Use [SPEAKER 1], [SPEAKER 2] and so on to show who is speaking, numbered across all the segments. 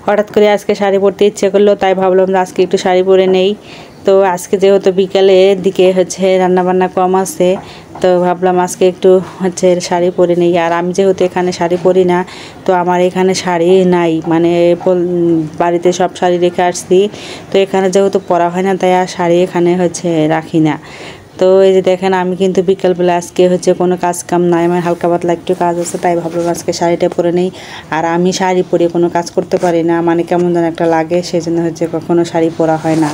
[SPEAKER 1] হঠাৎ করে আজকে শাড়ি পরতে ইচ্ছে করলো, তাই ভাবলাম যে আজকে একটু শাড়ি পরে নেই। তো আজকে যেহেতু বিকালের দিকে রান্নাবান্না কম আছে, তো ভাবলাম আজকে একটু শাড়ি পরে নেই। আর আমি যেহেতু এখানে শাড়ি পরি না, তো আমার এখানে শাড়ি নাই, মানে বাড়িতে সব শাড়ি রেখে আসছি। তো এখানে যেহেতু পরা হয় না, তাই আর শাড়ি এখানে রাখি না। তো এই যে দেখেন, আমি কিন্তু বিকালবেলা আজকে কোনো কাজ কাম নাই, আমার হালকা পাতলা একটু কাজ আছে, তাই ভাবলাম আজকে শাড়িটা পরে নেই। আর আমি শাড়ি পরে কোনো কাজ করতে পারি না, মানে কেমন যেন একটা লাগে, সেই জন্য কখনো শাড়ি পরা হয় না।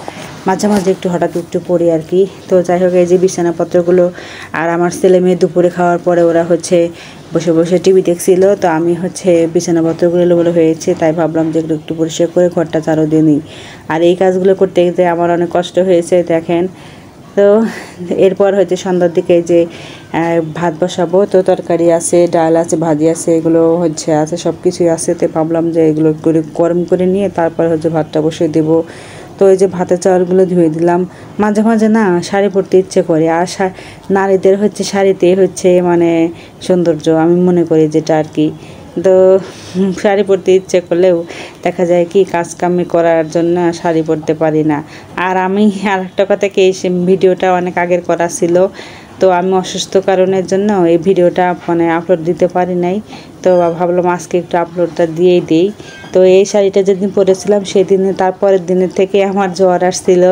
[SPEAKER 1] মাঝে মাঝে একটু হঠাৎ একটু পরি আর কি। তো যাই হোক, এই যে বিছানাপত্রগুলো, আর আমার ছেলে মেয়ে দুপুরে খাওয়ার পরে ওরা বসে বসে টিভি দেখছিল। তো আমি বিছানাপত্রগুলো এলোমেলো হয়েছে, তাই ভাবলাম যে একটু পরিষ্কার করে ঘরটা ঝাড়ু দিয়ে নিই। আর এই কাজগুলো করতে গিয়ে আমার অনেক কষ্ট হয়েছে, দেখেন। তো এরপর সন্ধ্যার দিকে যে ভাত বসাবো, তো তরকারি আছে, ডাল আছে, ভাজি আছে, এগুলো আছে, সব কিছুই আছে। তো ভাবলাম যে এগুলো গরম করে নিয়ে তারপর ভাতটা বসিয়ে দেবো। তো এই যে ভাতের চাউলগুলো ধুয়ে দিলাম। মাঝে মাঝে না শাড়ি পরতে ইচ্ছে করে, আর নারীদের শাড়িতে মানে সৌন্দর্য, আমি মনে করি যেটা আর কি। তো শাড়ি পরতে ইচ্ছে করলেও দেখা যায় কি, কাজকামি করার জন্য শাড়ি পরতে পারি না। আর আমি আর একটা কথা কি, এই ভিডিওটা অনেক আগের করা ছিল, তো আমি অসুস্থ কারণের জন্য এই ভিডিওটা আপলোড দিতে পারি নাই। তো ভাবলাম আজকে একটু আপলোডটা দিয়েই দিই। তো এই শাড়িটা যেদিন পরেছিলাম, সেদিনে তারপরের দিনের থেকে আমার জ্বর আসছিল।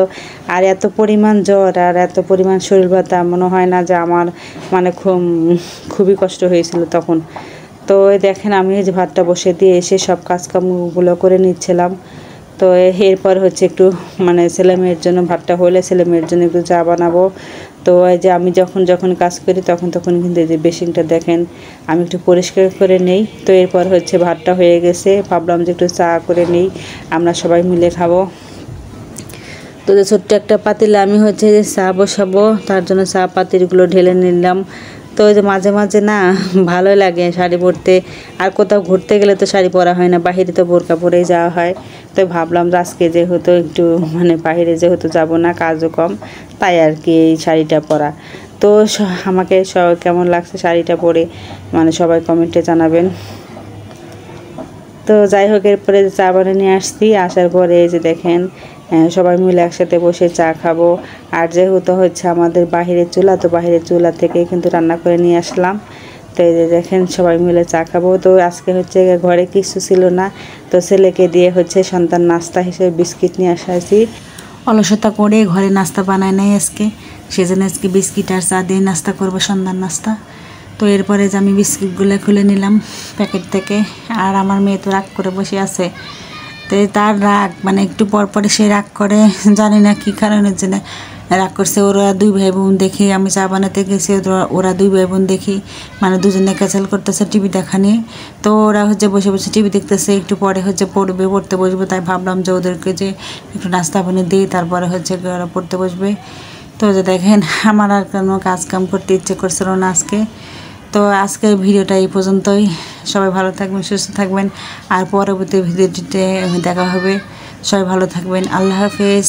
[SPEAKER 1] আর এত পরিমাণ জ্বর আর এত পরিমাণ শরীর ব্যথা, মনে হয় না যে আমার খুবই কষ্ট হয়েছিল তখন। তো দেখেন, আমি যে ভাতটা বসে দিয়ে এসে সব কাজকামগুলো করে নিচ্ছিলাম। তো এরপর একটু ছেলে মেয়ের জন্য ভাতটা হলে ছেলে মেয়ের জন্য একটু চা বানাবো। তো এই যে আমি যখন কাজ করি তখন কিন্তু এই যে বেসিনটা দেখেন আমি একটু পরিষ্কার করে নেই। তো এরপর ভাতটা হয়ে গেছে, ভাবলাম যে একটু চা করে নেই, আমরা সবাই মিলে খাবো। তো যে ছোট্ট একটা পাতিলে আমি যে চা বসাবো, তার জন্য চা পাতিলগুলো ঢেলে নিলাম। তো ওই যে মাঝে মাঝে না ভালোই লাগে শাড়ি পরতে। আর কোথাও ঘুরতে গেলে তো শাড়ি পরা হয় না, বাহিরে তো বোরকা পরেই যাওয়া হয়। তো ভাবলাম যে আজকে যেহেতু একটু বাহিরে যেহেতু যাব না, কাজও কম, তাই আর কি এই শাড়িটা পরা। তো আমাকে কেমন লাগছে শাড়িটা পরে, সবাই কমেন্টে জানাবেন। তো যাই হোক, এরপরে চা বানিয়ে নিয়ে আসছি, আসার পরে এই যে দেখেন সবাই মিলে একসাথে বসে চা খাবো। আর যেহেতু আমাদের বাহিরের চুলা, তো বাহিরের চুলা থেকে কিন্তু রান্না করে নিয়ে আসলাম। তো এই যে দেখেন সবাই মিলে চা খাবো। তো আজকে ঘরে কিছু ছিল না, তো ছেলেকে দিয়ে সন্তান নাস্তা হিসেবে বিস্কিট নিয়ে আসাছি। অলসতা করে ঘরে নাস্তা বানায় নেই আজকে, সেজন্য আজকে বিস্কিট আর চা দিয়ে নাস্তা করবো, সন্ধ্যার নাস্তা। তো এরপরে যে আমি বিস্কিটগুলো খুলে নিলাম প্যাকেট থেকে। আর আমার মেয়ে তো রাগ করে বসে আছে। তো তার রাগ একটু পর পরে সে রাগ করে, জানি না কী কারণের জন্য রাগ করছে। ওরা দুই ভাই বোন দেখি, আমি চা বানাতে গেছি, ওরা দুই ভাই বোন দেখি দুজনে ক্যাচাল করতেছে টিভি দেখা নিয়ে। তো ওরা বসে বসে টিভি দেখতেছে, একটু পরে পড়তে বসবো। তাই ভাবলাম যে ওদেরকে যে একটু নাস্তা বানিয়ে দিই, তারপরে ওরা পড়তে বসবে। তো যে দেখেন, আমার আর কোনো কাজ কাম করতে ইচ্ছে করছিল না আজকে। তো আজকের ভিডিওটা এই পর্যন্তই। সবাই ভালো থাকবেন, সুস্থ থাকবেন, আর পরবর্তী ভিডিওটিতে দেখা হবে। সবাই ভালো থাকবেন, আল্লাহ হাফেজ।